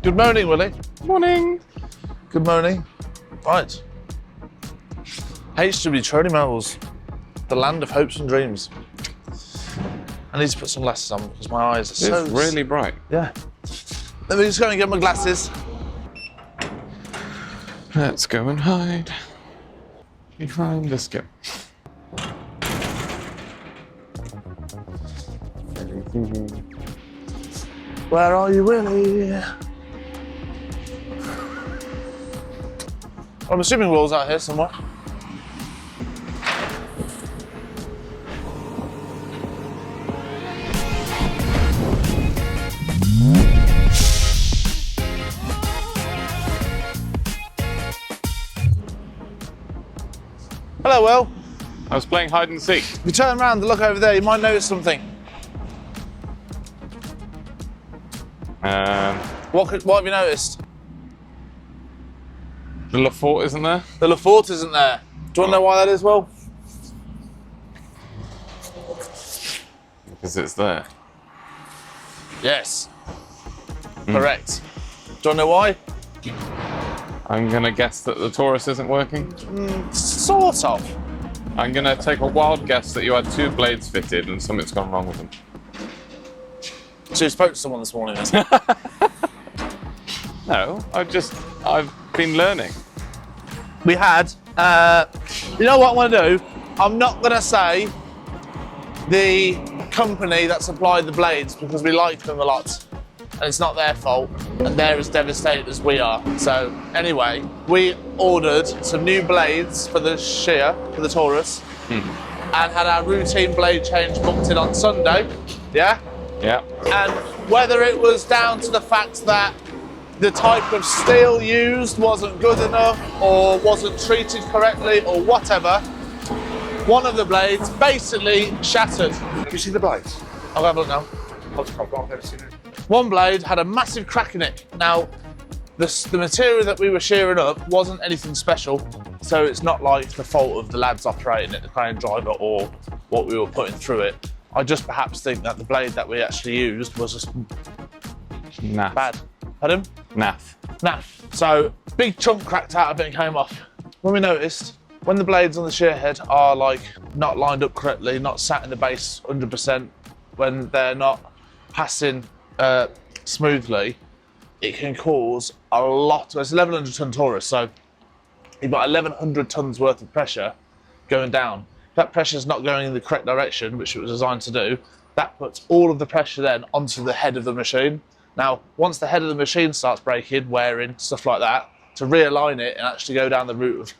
Good morning, Willie. Morning. Good morning. Right. HW Taroni Mills, the land of hopes and dreams. I need to put some glasses on because my eyes are so... It's really bright. Yeah. Let me just go and get my glasses. Let's go and hide. Behind the skip. Where are you, Willie? I'm assuming Will's out here somewhere. Hello, Will. I was playing hide and seek. If you turn around and look over there, you might notice something. What have you noticed? The Le Fort isn't there? The Le Fort isn't there. Do you want to know why that is, Will? Because it's there. Yes. Correct. Do you want to know why? I'm gonna guess that the Taurus isn't working. Sort of. I'm gonna take a wild guess that you had 2 blades fitted and something's gone wrong with them. So you spoke to someone this morning, then? No, I've been learning. We had, you know what I want to do? I'm not going to say the company that supplied the blades because we like them a lot and it's not their fault and they're as devastated as we are. So anyway, we ordered some new blades for the shear, for the Taurus, and had our routine blade change booked in on Sunday, yeah? Yeah. And whether it was down to the fact that the type of steel used wasn't good enough or wasn't treated correctly or whatever, one of the blades basically shattered. Have you seen the blades? I'll have a look now. I've never seen it. One blade had a massive crack in it. Now, the material that we were shearing up wasn't anything special, so it's not like the fault of the lads operating it, the crane driver, or what we were putting through it. I just perhaps think that the blade that we actually used was just Naff. bad. Pardon? Naff. Naff. So, big chunk cracked out of it and came off. When we noticed, when the blades on the shear head are like not lined up correctly, not sat in the base 100%, when they're not passing smoothly, it can cause a lot. It's 1,100 ton Taurus, so you've got 1,100 tons worth of pressure going down. If that pressure is not going in the correct direction, which it was designed to do, that puts all of the pressure then onto the head of the machine. Now, once the head of the machine starts breaking, wearing, stuff like that, to realign it and actually go down the route of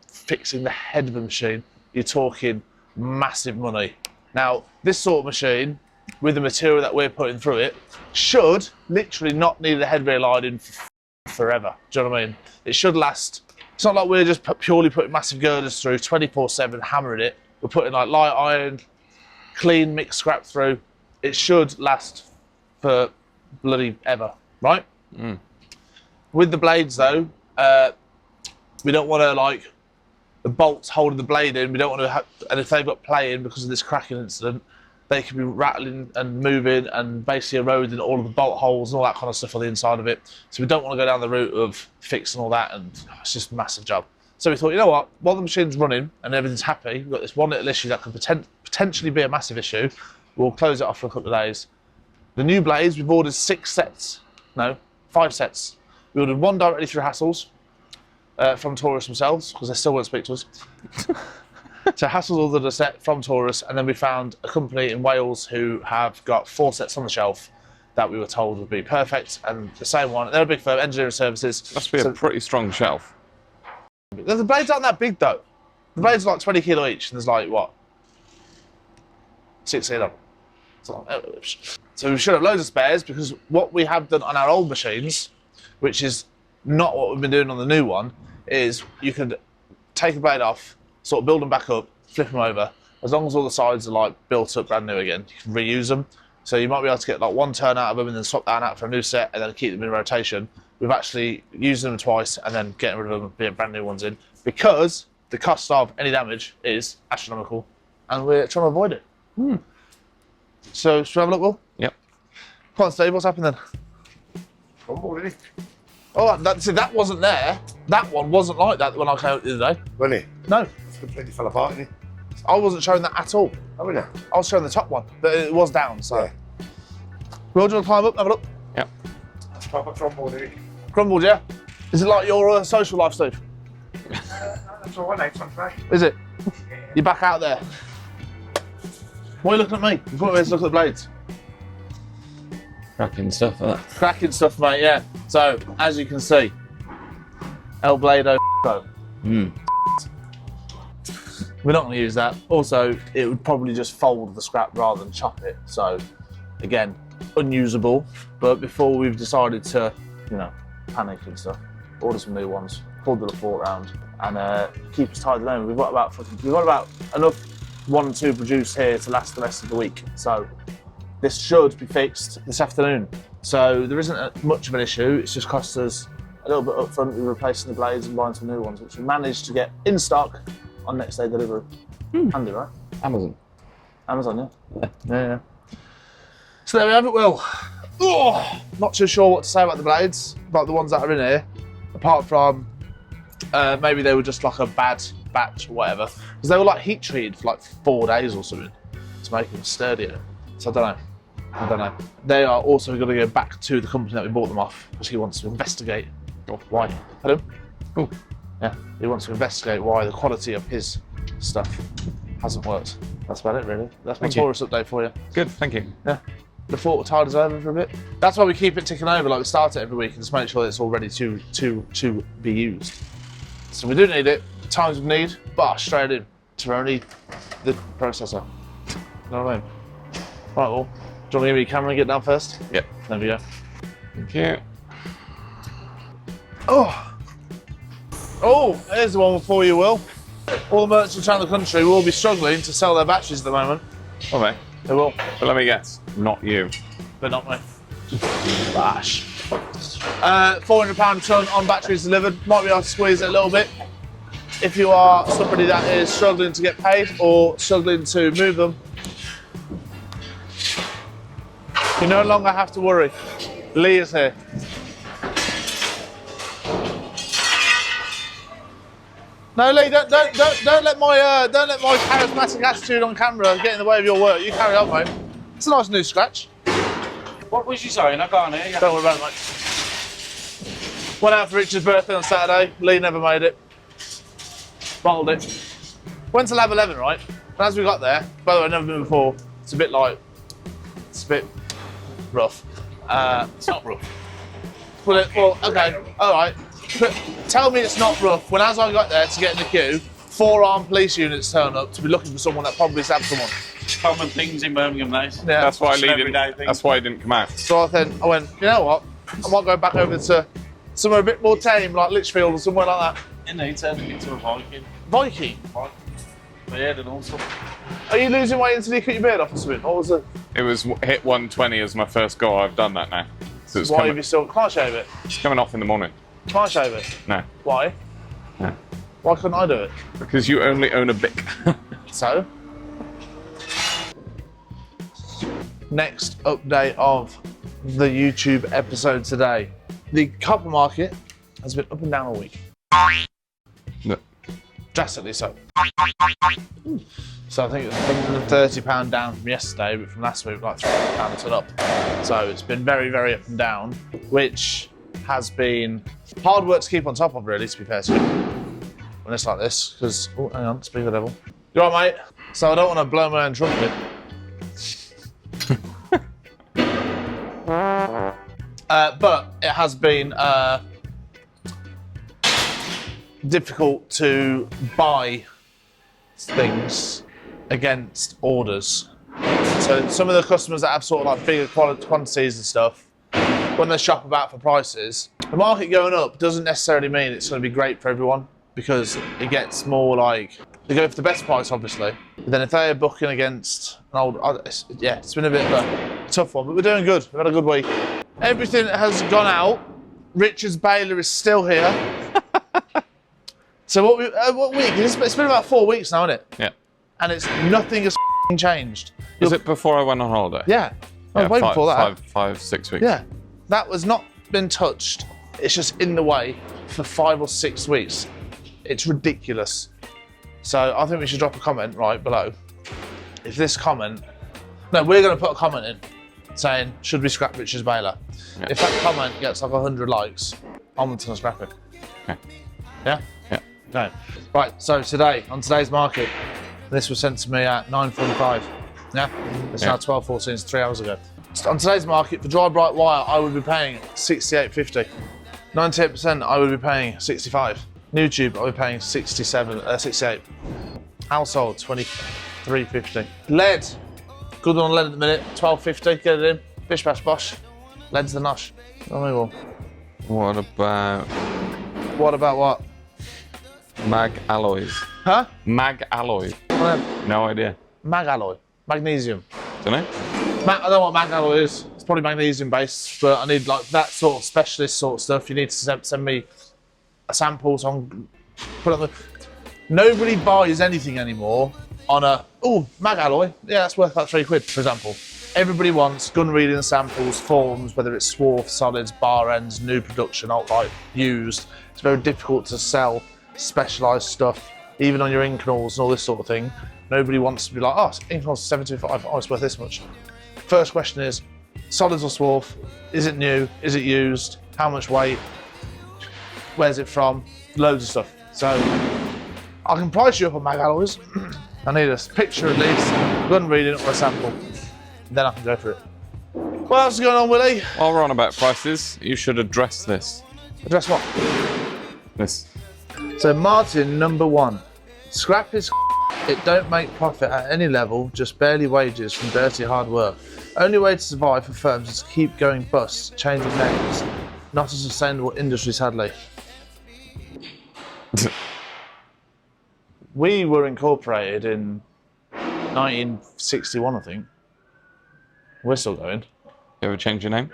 fixing the head of the machine, you're talking massive money. Now, this sort of machine, with the material that we're putting through it, should literally not need the head realigning forever. Do you know what I mean? It should last. It's not like we're just purely putting massive girders through 24/7, hammering it. We're putting like light iron, clean mixed scrap through. It should last for bloody ever, right? With the blades though, we don't want to like the bolts holding the blade in. We don't want to have, and if they've got play in because of this cracking incident, they could be rattling and moving and basically eroding all of the bolt holes and all that kind of stuff on the inside of it. So we don't want to go down the route of fixing all that, and it's just a massive job. So we thought, you know what, while the machine's running and everything's happy, we've got this one little issue that could potentially be a massive issue. We'll close it off for a couple of days. The new blades, we've ordered 5 sets. We ordered one directly through Hassels from Taurus themselves, because they still won't speak to us. So Hassels ordered a set from Taurus, and then we found a company in Wales who have got 4 sets on the shelf that we were told would be perfect, and the same one. They're a big firm, engineering services. Must be a pretty strong shelf. The blades aren't that big though. The blades are like 20 kilo each, and there's like, what? 16 of them. So we should have loads of spares, because what we have done on our old machines, which is not what we've been doing on the new one, is you could take a blade off, sort of build them back up, flip them over. As long as all the sides are like built up brand new again, you can reuse them. So you might be able to get like one turn out of them and then swap that out for a new set and then keep them in rotation. We've actually used them twice and then getting rid of them, being brand new ones in, because the cost of any damage is astronomical and we're trying to avoid it. So should we have a look, Will? Yep. Come on, Steve, what's happened then? crumbled, didn't it? Oh, that wasn't there. That one wasn't like that when I came out the other day. Wasn't it? No, It completely fell apart, didn't it? I wasn't showing that at all. Oh, wasn't it? I was showing the top one, but it was down, so. Yeah. Will, do you want to climb up, have a look? Yep. It's proper crumbled, isn't it? Crumbled, yeah? Is it like your social life, Steve? That's all right, on track. Is it? You're back out there. Why are you looking at me? You thought we had to look at the blades. Cracking stuff like that. Cracking stuff, mate, yeah. So, as you can see, El Blado. We're not going to use that. Also, it would probably just fold the scrap rather than chop it. So, again, unusable. But before we've decided to, you know, panic and stuff, order some new ones, pull the report round, and keep us tied down. We've got about enough 1 and 2 produced here to last the rest of the week. So, this should be fixed this afternoon. So there isn't much of an issue. It's just cost us a little bit up front with replacing the blades and buying some new ones, which we managed to get in stock on next day delivery. Handy, right? Amazon. Amazon, yeah. Yeah. So there we have it, Will. Oh, not too sure what to say about the blades, about the ones that are in here, apart from maybe they were just like a bad batch or whatever. Because they were like heat treated for like 4 days or something to make them sturdier. So I don't know. They are also going to go back to the company that we bought them off because he wants to investigate why. Pardon? Cool. Yeah, he wants to investigate why the quality of his stuff hasn't worked. That's about it, really. That's my Taurus update for you. Good, thank you. Yeah. The thought tide us over for a bit. That's why we keep it ticking over, like we start it every week and just make sure that it's all ready to be used. So we do need it, times of need, but straight in. Taroni, the processor. You know what I mean? Right, well, do you want to give me your camera and get down first? Yep. There we go. Thank you. Oh, here's the one for you, Will. All the merchants around the country will be struggling to sell their batteries at the moment. Okay. They will, But let me guess, not you. but not me. Bash. £400 a tonne on batteries delivered. Might be able to squeeze it a little bit. If you are somebody that is struggling to get paid or struggling to move them, you no longer have to worry. Lee is here. No, Lee, don't let my charismatic attitude on camera get in the way of your work. You carry on, mate. It's a nice new scratch. What was you saying? I can't hear you. Don't worry about it, mate. Went out for Richard's birthday on Saturday. Lee never made it. Bottled it. Went to Lab 11, right? And as we got there, by the way, I've never been before. It's a bit rough. It's not rough. Well, okay, all right. Tell me it's not rough when, as I got there to get in the queue, 4 armed police units turn up to be looking for someone that probably stabbed someone. Common things in Birmingham, mate. Yeah. That's why It's an Lee everyday didn't. thing. That's why he didn't come out. So I went, you know what? I might go back over to somewhere a bit more tame, like Lichfield or somewhere like that. And he turned me into a Viking. Viking? Beard and all stuff. Are you losing weight until you cut your beard off or something? What was it? It was hit 120 as my first goal. I've done that now. So it's Why have you still? Can't shave it. it's coming off in the morning. Can't shave it. No. Why? No. Why couldn't I do it? Because you only own a Bic. So, next update of the YouTube episode today. The copper market has been up and down all week. No. Drastically so. So I think it was £130 down from yesterday, but from last week, like £300 a ton up. So it's been very, very up and down, which has been hard work to keep on top of, really, to be fair to you. When it's like this, because, oh, hang on, speak of the devil. You all right, mate? So I don't want to blow my own trumpet. But it has been difficult to buy things against orders. So some of the customers that have sort of like bigger quantities and stuff, when they shop about for prices, the market going up doesn't necessarily mean it's going to be great for everyone, because it gets more like, they go for the best price, obviously. But then if they're booking against an old, yeah, it's been a bit of a tough one, but we're doing good. We've had a good week. Everything has gone out. Richard's baler is still here. So what week? It's been about 4 weeks now, isn't it? Yeah. And nothing has changed. Was it before I went on holiday? Yeah. I was waiting for that. 5, 6 weeks. Yeah. That was not been touched. It's just in the way for 5 or 6 weeks. It's ridiculous. So I think we should drop a comment right below. If this comment, no, we're going to put a comment in saying, should we scrap Richard's baler? Yeah. If that comment gets like 100 likes, I'm going to scrap it. Okay. Yeah? Yeah. No. Right, so today, on today's market, this was sent to me at 9:45. Yeah? It's now 12:14, it's 3 hours ago. On today's market, for dry bright wire, I would be paying 68.50. 98%, I would be paying 65. New tube, I would be paying 68. Household, 23.50. Lead, good on lead at the minute, 12.50. Get it in. Bish bash bosh. Lead's the nosh. What about What about what? mag alloys? Huh? Mag alloy. No idea. Mag alloy, magnesium. Don't know. I don't know what mag alloy is. It's probably magnesium based, but I need like that sort of specialist sort of stuff. You need to send me a sample so I can put it on the. Nobody buys anything anymore on a mag alloy. Yeah, that's worth about £3, for example. Everybody wants gun reading samples, forms, whether it's swarf, solids, bar ends, new production, outright used. It's very difficult to sell specialised stuff, even on your Inconels and all this sort of thing. Nobody wants to be like, oh, Inconels 725, oh, it's worth this much. First question is, solids or swarf? Is it new? Is it used? How much weight? Where's it from? Loads of stuff. So I can price you up on mag alloys. I need a picture at least, gun reading or a sample. Then I can go for it. What else is going on, Willie? While we're on about prices, you should address this. Address what? This. So Martin, number 1. Scrap is it don't make profit at any level, just barely wages from dirty hard work. Only way to survive for firms is to keep going bust, changing names. Not a sustainable industry, sadly. We were incorporated in 1961, I think. We're still going. You ever change your name?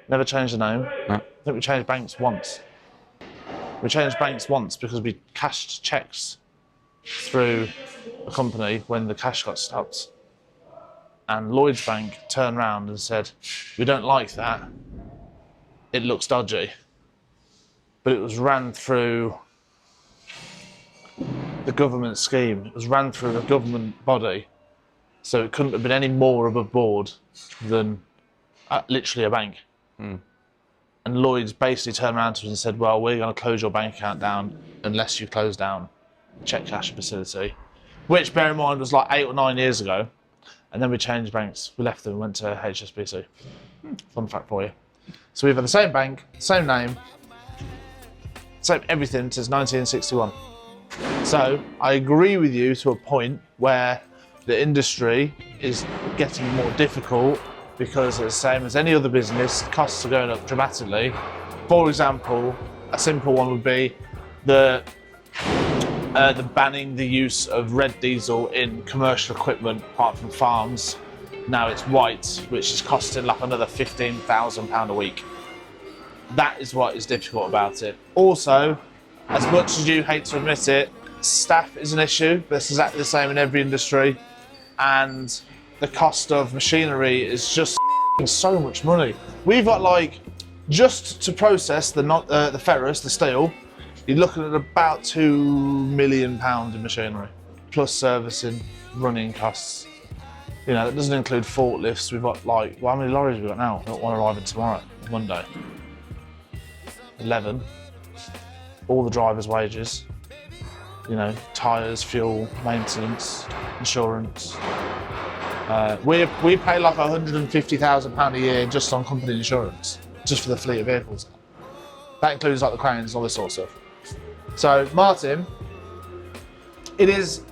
Never changed the name. No. I think we changed banks once. We changed banks once because we cashed checks through a company when the cash got stopped. And Lloyd's Bank turned around and said, we don't like that. It looks dodgy. But it was ran through the government scheme. It was ran through a government body. So it couldn't have been any more above board than literally a bank. And Lloyd's basically turned around to us and said, well, we're going to close your bank account down unless you close down the check cash facility. Which, bear in mind, was like 8 or 9 years ago. And then we changed banks. We left them and went to HSBC. Fun fact for you. So we've had the same bank, same name, same everything since 1961. So I agree with you to a point where the industry is getting more difficult because it's the same as any other business, costs are going up dramatically. For example, a simple one would be the banning the use of red diesel in commercial equipment apart from farms. Now it's white, which is costing like another £15,000 a week. That is what is difficult about it. Also, as much as you hate to admit it, staff is an issue. That's exactly the same in every industry. And the cost of machinery is just so much money. We've got like, just to process the ferrous, the steel, you're looking at about £2 million in machinery, plus servicing, running costs. You know, that doesn't include forklifts. We've got like, well, how many lorries have we got now? We've got one arriving tomorrow, Monday. 11. All the drivers' wages. You know, tyres, fuel, maintenance, insurance. We pay like £150,000 a year just on company insurance, just for the fleet of vehicles. That includes like the cranes and all this sort of stuff. So, Martin, it is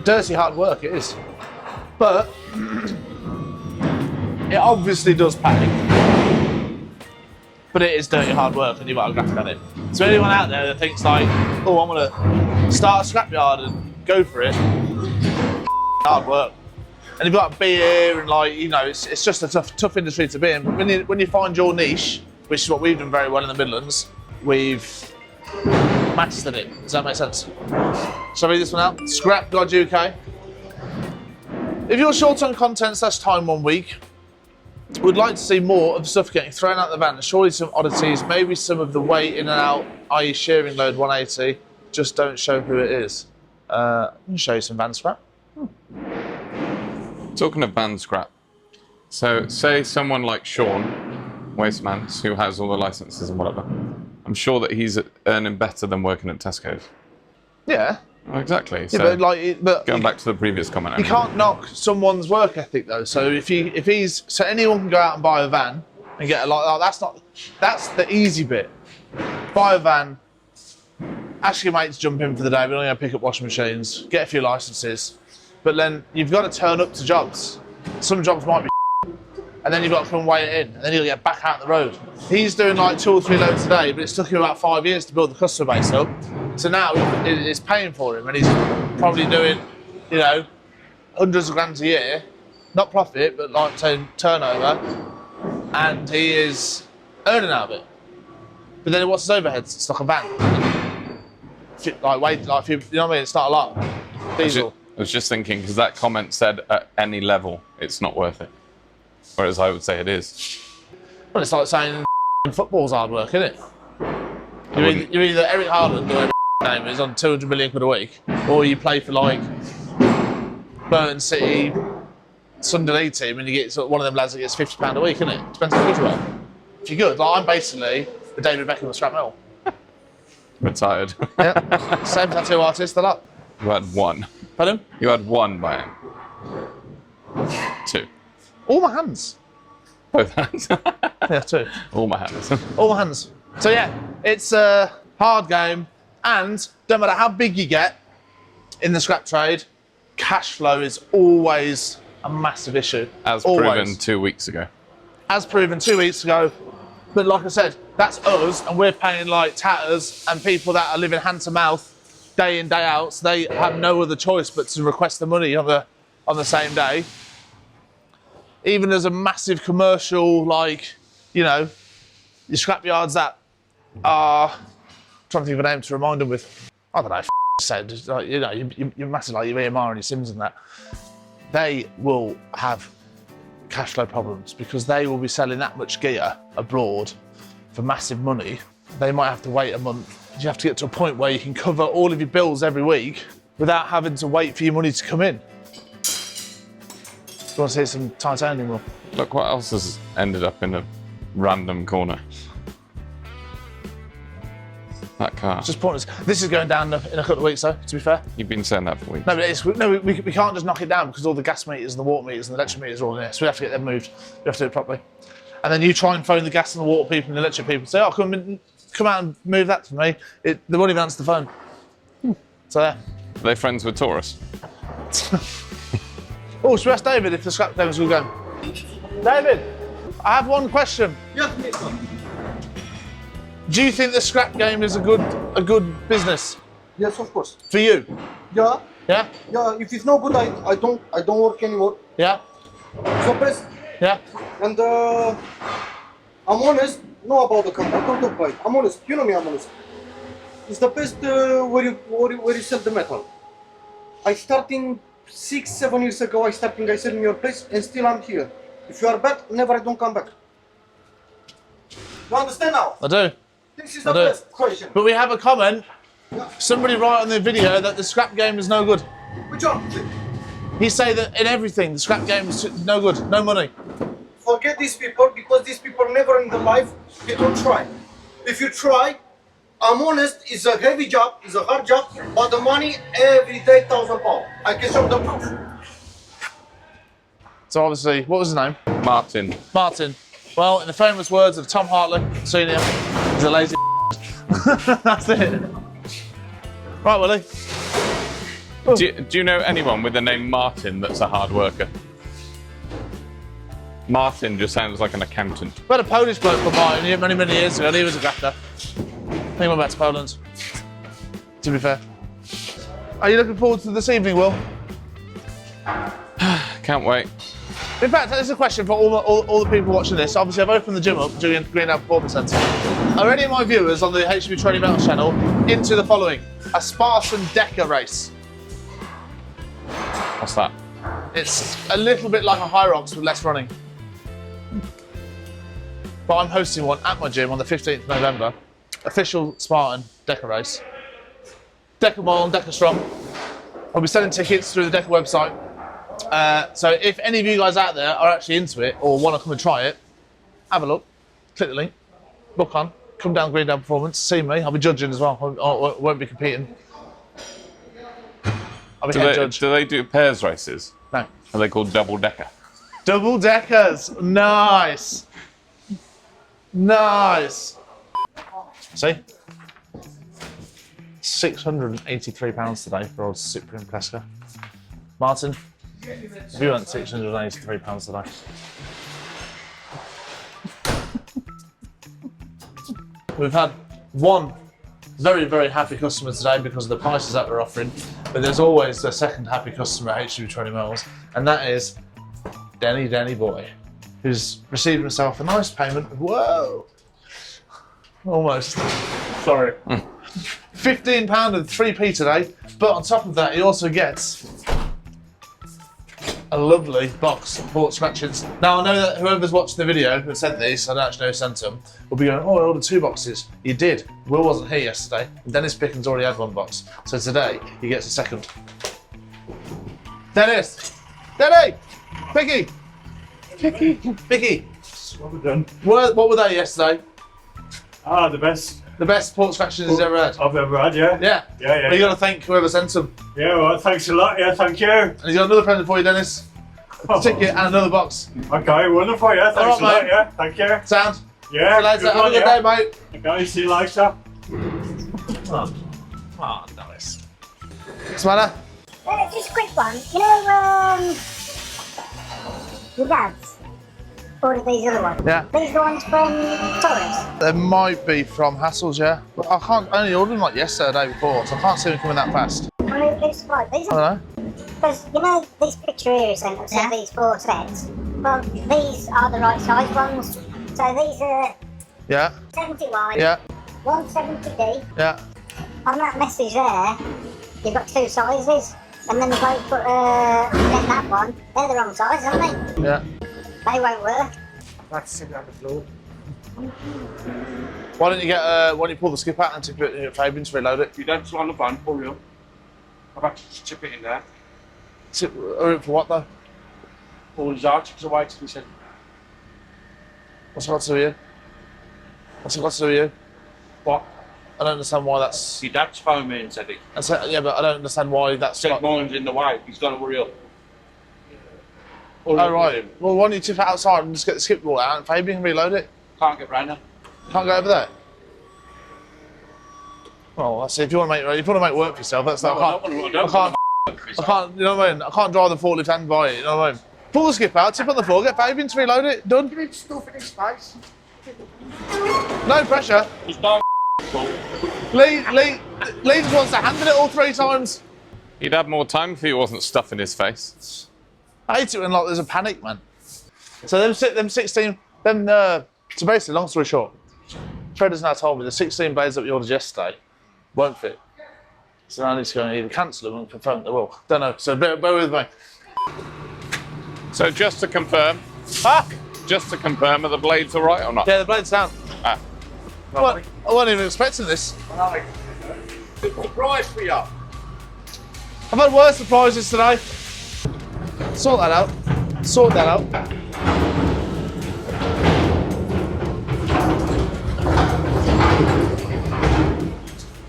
dirty hard work, it is. But it obviously does pay. But it is dirty hard work and you've got to graphic at it. So anyone out there that thinks like, oh, I'm gonna start a scrapyard and go for it, hard work. And you've got to be here and like, you know, it's just a tough industry to be in. But when you find your niche, which is what we've done very well in the Midlands, we've mastered it. Does that make sense? Shall I read this one out? Scrap God UK. If you're short on content / time 1 week, would like to see more of the stuff getting thrown out the van, and surely some oddities, maybe some of the weight in and out, i.e. shearing load 180, just don't show who it is. Let me show you some van scrap. Talking of van scrap, so say someone like Sean Wastemans, who has all the licenses and whatever, I'm sure that he's earning better than working at Tesco's. Yeah. Well, exactly. Yeah, So but going back to the previous comment. you can't knock someone's work ethic though. So if anyone can go out and buy a van and get that's the easy bit. Buy a van, ask your mate to jump in for the day, we're only going to pick up washing machines, get a few licenses, but then you've got to turn up to jobs. Some jobs might be and then you've got to come weigh it in, and then you'll get back out the road. He's doing like 2 or 3 loads a day, but it's took him about 5 years to build the customer base up. So now it's paying for him, and he's probably doing, you know, hundreds of grand a year, not profit, but like say turnover, and he is earning out of it. But then what's his overheads? It's like a van. Like weight, like you know what I mean? It's not a lot. Diesel. I was just thinking, because that comment said at any level, it's not worth it. Whereas I would say it is. Well, it's like saying football's hard work, isn't it? You're either Eric Haaland or whatever his name is on 200 million quid a week, or you play for like Burton City, Sunday League team, and you get sort of one of them lads that gets £50 a week, isn't it? Depends how good you are. If you're good, like I'm basically the David Beckham of scrap metal. Retired. Yeah, same tattoo artist, a lot. You had one. Pardon? You had one by him. 2. All my hands. Both hands. Yeah, 2. All my hands. All my hands. So yeah, it's a hard game, and no matter how big you get in the scrap trade, cash flow is always a massive issue. As always. proven 2 weeks ago. As proven 2 weeks ago. But like I said, that's us, and we're paying like tatters and people that are living hand to mouth day in, day out, so they have no other choice but to request the money on the same day. Even as a massive commercial, like, you know, your scrapyards that are, I'm trying to think of a name to remind them with, I don't know, said, like, you know, you're massive like your EMR and your Sims and that, they will have cash flow problems because they will be selling that much gear abroad for massive money. They might have to wait a month. You have to get to a point where you can cover all of your bills every week without having to wait for your money to come in. You want to see some titanium wool? Look what else has ended up in a random corner. That car. It's just pointless. This is going down in a couple of weeks, though, to be fair. You've been saying that for weeks. No, but we can't just knock it down because all the gas meters and the water meters and the electric meters are all in there. So we have to get them moved. We have to do it properly. And then you try and phone the gas and the water people and the electric people. Say, oh, come out and move that for me. They won't even answer the phone. So yeah. Are they friends with Taurus? Oh, should we ask David if the scrap game is good going? David, I have one question. Yes, Mr. Do you think the scrap game is a good business Yes, of course. for you? Yeah, Yeah? yeah. If it's no good, I don't work anymore. Yeah? So best, Yeah? and I'm honest. No about the company. I don't talk about it. I'm honest. You know me. I'm honest. It's the best where you sell the metal. I starting 6-7 years ago. I sell in your place, and still I'm here. If you are bad, never I don't come back. You understand now? I do. This is the I do. best question. But we have a comment. Somebody write on the video that the scrap game is no good. Which one? He say that in everything, the scrap game is no good, no money. Forget these people because these people never in the life they don't try. If you try, I'm honest, it's a heavy job, it's a hard job, but the money every day £1,000. I can show the proof. So obviously, what was his name? Martin. Martin. Well, in the famous words of Tom Hartley, Senior, he's a lazy That's it. Right, Willie. Do you know anyone with the name Martin that's a hard worker? Martin just sounds like an accountant. We had a Polish bloke called Martin many years ago, and he was a grafter. I think he went back to Poland, to be fair. Are you looking forward to this evening, Will? Can't wait. In fact, this is a question for all the people watching this. Obviously, I've opened the gym up during Greenhouse Performance Centre. Are any of my viewers on the HB Training Metals channel into the following? A Spartan Decker race. What's that? It's a little bit like a Hyrox with less running. but I'm hosting one at my gym on the 15th of November. Official Spartan Deca race. Deca Mile and Deca Strong. I'll be selling tickets through the Deca website. So if any of you guys out there are actually into it or want to come and try it, have a look, click the link, book on, come down Green Down Performance, see me. I'll be judging as well. I won't be competing. I'll be head judge. Do they do pairs races? No. Are they called double decker? Double deckers, nice. Nice. See? £683 today for old Cyprian Pesca. Martin, if you want £683 today. We've had one very, very happy customer today because of the prices that we're offering, but there's always a second happy customer at HW 20 Miles, and that is Denny Boy, who's received himself a nice payment of, whoa, almost, sorry, £15 and 3p today, but on top of that he also gets a lovely box of port scratchings. Now I know that whoever's watched the video who sent these, I don't actually know who sent them, will be going, oh, I ordered 2 boxes. You did. Will wasn't here yesterday, and Dennis Pickens already had 1 box. So today, he gets a second. Dennis! Denny! Picky! Picky! What we've done. What were they yesterday? Ah, the best The best port scratchings he's ever had? I've ever had, yeah. Yeah? Yeah. Well, you got to thank whoever sent them. Yeah, well, thanks a lot, yeah, thank you. And he's got another present for you, Dennis. A ticket and another box. Okay, wonderful, yeah, thanks All right, a lot, yeah, thank you. Sound? Yeah, See you later. Have a one, good yeah. day, mate. Okay, see you later. Oh, nice. What's the matter? Just a quick one. You know, your dad's ordered these other ones. Yeah. These the ones from Torres. They might be from Hassels, yeah. But I only ordered them like yesterday, the day before, so I can't see them coming that fast. I mean, it's like these I are. don't know. Because you know this picture here is sent of these 4 sets. Well, these are the right size ones. So these are Yeah, 70 wide, yeah, 170 deep. yeah. On that message there, you've got 2 sizes. And then the bloke put then that one. They're the wrong size, aren't they? Yeah. They won't work. That's sitting on the floor. Why don't you pull the skip out and tip it in Fabian to reload it? You don't slow on the van, pull you. I've had to chip it in there. For what though? All his articles away till he said, What's it got to do with you? What's it got to do with you? what? I don't understand why that's. Your dad's phoned me and said it. Yeah, but I don't understand why that's. Said mine's in the way, he's got to hurry up. Oh right. Well, why don't you tip it outside and just get the skip ball out and Fabian can reload it? Can't get round there. Can't go over there. Well, I see. If you want to make work for yourself, that's not. I can't. You know what I mean? I can't drive the forklift and buy it. You know what I mean? Pull the skip out, tip on the floor, get Fabian to reload it. Done. You need stuff in his face. No pressure. Just don't Lee just wants to handle it all 3 times. He'd have more time if he wasn't stuffing his face. I hate it when like there's a panic, man. So them 16, so basically, long story short, Fred has now told me the 16 blades that we ordered yesterday won't fit. So now I need to go and either cancel them and confirm they will. Don't know. So bear with me. So just to confirm, Ah! are the blades all right or not? Yeah, the blade's down. Ah. I wasn't even expecting this. surprise for you. I've had worse surprises today. Sort that out. Sort that out.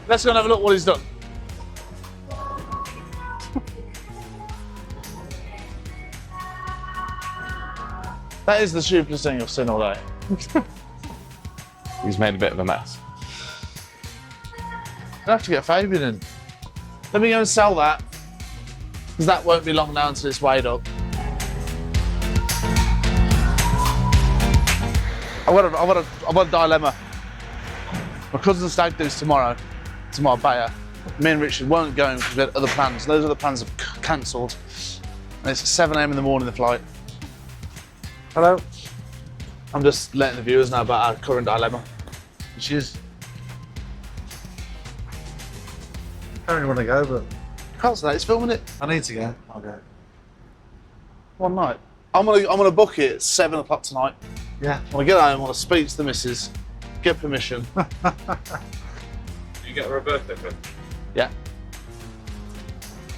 Let's go and have a look what he's done. That is the stupidest thing I've seen all day. He's made a bit of a mess. I'll have to get Fabian in. Let me go and sell that, because that won't be long now until it's weighed up. I've got a dilemma. My cousin's stag do's tomorrow to Marbella. Me and Richard weren't going because we had other plans. Those other plans have cancelled. And it's 7 AM in the morning, the flight. Hello? I'm just letting the viewers know about our current dilemma. Which is... I don't really want to go, but Can't say that, it's filming it. I need to go. I'll go. One night. I'm gonna book it at 7 o'clock tonight. Yeah. When I get home, I want to speak to the missus, get permission. You get her a birthday present. Yeah.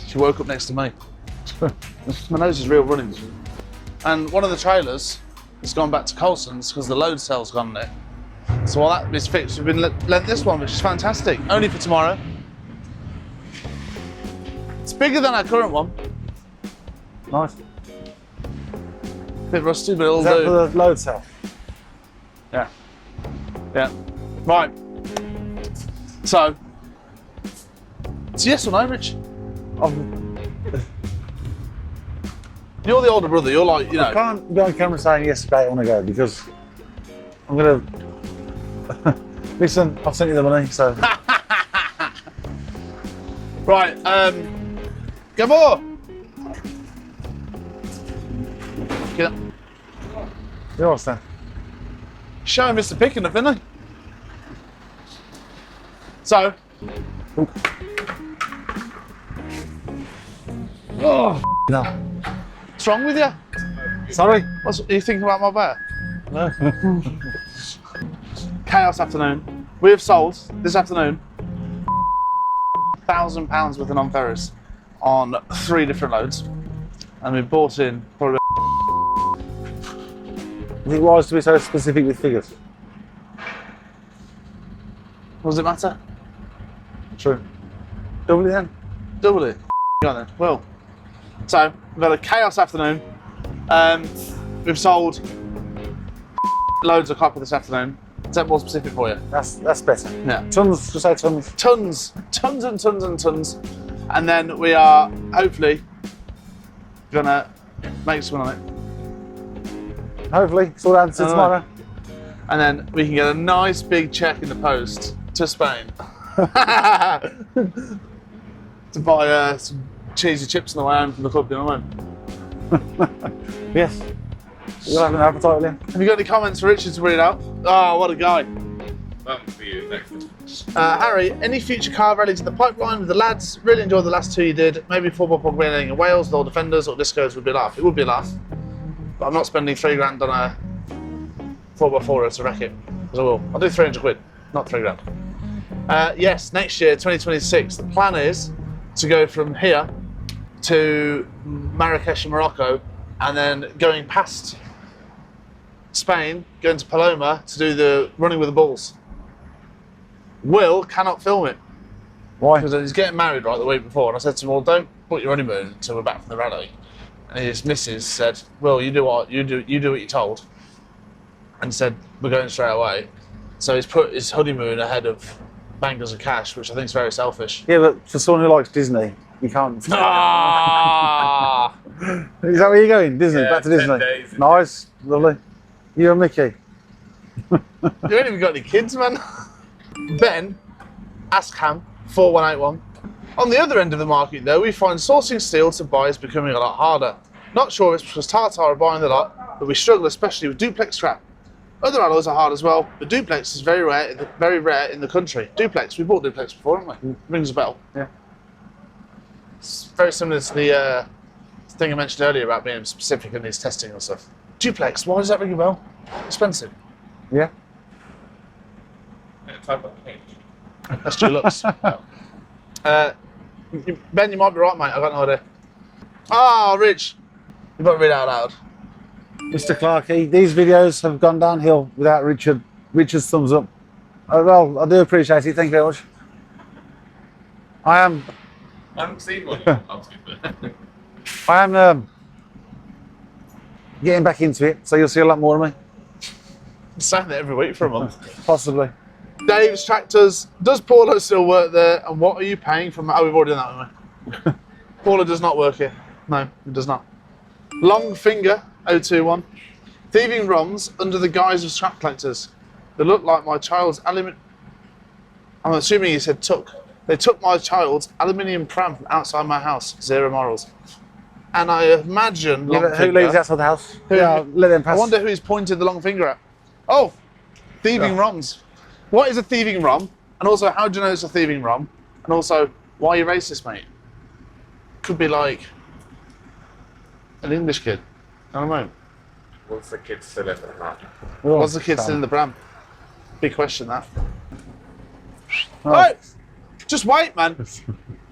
She woke up next to me. My nose is real running. And one of the trailers has gone back to Colson's because the load cell's gone there. So while that is fixed, we've been lent this one, which is fantastic. Only for tomorrow. It's bigger than our current one. Nice. Bit rusty, but it'll Is that do. for the load cell? Yeah. Yeah. Right. So it's yes or no, Rich? You're the older brother. You're like, you I know. can't go on camera saying yes, okay, I want to go because I'm gonna. Listen, I've sent you the money, so. Right. Come on. Get up. You're all stand. Showing Mr. Picking up, didn't he? So. Oh, no. What's wrong with you? Sorry. What are you thinking about my bear? No. Chaos afternoon. We have sold this afternoon £1,000 worth of non-ferrous on 3 different loads, and we bought in probably. Is it wise to be so specific with figures? What does it matter? True. Double it then. Double it. Go on then. Well, so we've had a chaos afternoon. We've sold loads of copper this afternoon. Is that more specific for you? That's better. Yeah. Tons, just say tons. Tons and tons and tons. And then we are hopefully gonna make some on it. Hopefully, sort out until tomorrow. And then we can get a nice big check in the post to Spain. To buy some cheesy chips on the way home from the club, you know what I mean? Yes. You'll have an appetite then. Have you got any comments for Richard to read out? Oh, what a guy. That one's for you. Next one. Harry, any future car rallies in the pipeline with the lads? Really enjoyed the last 2 you did. Maybe football pub rallying in Wales with all defenders or discos would be a laugh. It would be a laugh. But I'm not spending £3 on a 4x4 to wreck it. Because I will. I'll do 300 quid, not £3. Yes, next year, 2026, the plan is to go from here to Marrakesh in Morocco and then going past Spain, going to Paloma to do the running with the bulls. Will cannot film it Why? because he's getting married right the week before, and I said to him, well, don't put your honeymoon until we're back from the rally. And his missus said, well, you do what you're told, and said we're going straight away. So he's put his honeymoon ahead of bangers of cash, which I think is very selfish. Yeah, but for someone who likes Disney, you can't. Ah! Is that where you're going? Disney? Yeah, Back to 10 Disney? days. Nice, lovely. You and Mickey. You ain't even got any kids, man. Ben, Askham, 4181. On the other end of the market, though, we find sourcing steel to buy is becoming a lot harder. Not sure if it's because Tata are buying the lot, but we struggle especially with duplex scrap. Other alloys are hard as well, but duplex is very rare in the country. Duplex, we bought duplex before, haven't we? Rings a bell. Yeah. It's very similar to the thing I mentioned earlier about being specific in his testing and stuff. Duplex, why does that ring a bell? Expensive. Yeah. Yeah, type of pink. That's Dulux. Ben, you might be right, mate. I got no idea. Ah, Rich, you better read it out loud. Mr. Clarkey, these videos have gone downhill without Richard's thumbs up. Well, I do appreciate it. Thank you very much. I am Unseen one. I am getting back into it, so you'll see a lot more of me. I'm saying that every week for a month. Possibly. Dave's Tractors. Does Paula still work there? And what are you paying from? Oh, we've already done that, haven't we? Paula does not work here. No, it does not. Long Finger 021. Thieving ROMs under the guise of scrap collectors. They look like my child's aluminium. I'm assuming he said took. They took my child's aluminium pram from outside my house. Zero morals. And I imagine Long Who Finger. leaves outside the house? Who- Yeah, let them pass. I wonder who he's pointed the long finger at. Oh, thieving ROMs. What is a thieving ROM? And also, how do you know it's a thieving ROM? And also, why are you racist, mate? Could be like an English kid. I don't know. Was the kid still in the Was the kid still in the pram? Big question that. Oh. Right, just wait, man.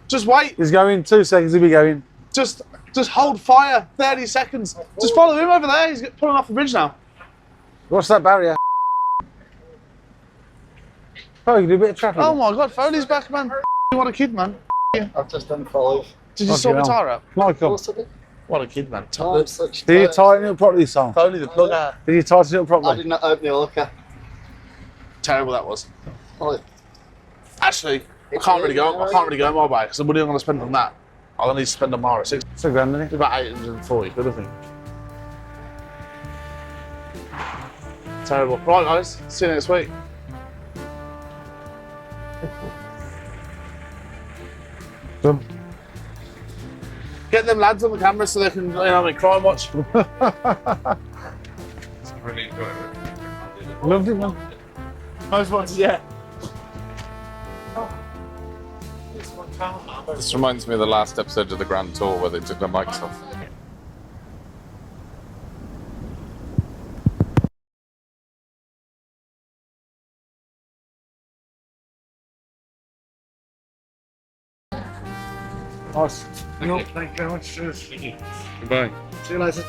Just wait. He's going 2 seconds, he'll be going. Just hold fire. 30 seconds. Just follow him over there. He's pulling off the bridge now. What's that barrier? Oh, you can do a bit of traffic. Oh my God, Foley's back, man. What a kid, man. I've just done 5. Did you sort the tire out? Michael, What a kid, man. I'm such did you tighten it up properly, son? Foley, the plugger. Did you tighten it up I properly? did not open the locker. Terrible that was. Oh, Actually, I can't really go my way because the money I'm going to spend on that, I'll need to spend on Mara. It's It's a grand, isn't it? about 840 quid, I think. Terrible. Right, guys. See you next week. Done. Get them lads on the camera so they can, you know, what I mean, crime watch. Really enjoyed it. Loved it, man. Most ones, yeah. This reminds me of the last episode of the Grand Tour where they took their mics off. Nice. Thank you very much. Cheers. Goodbye. See you later.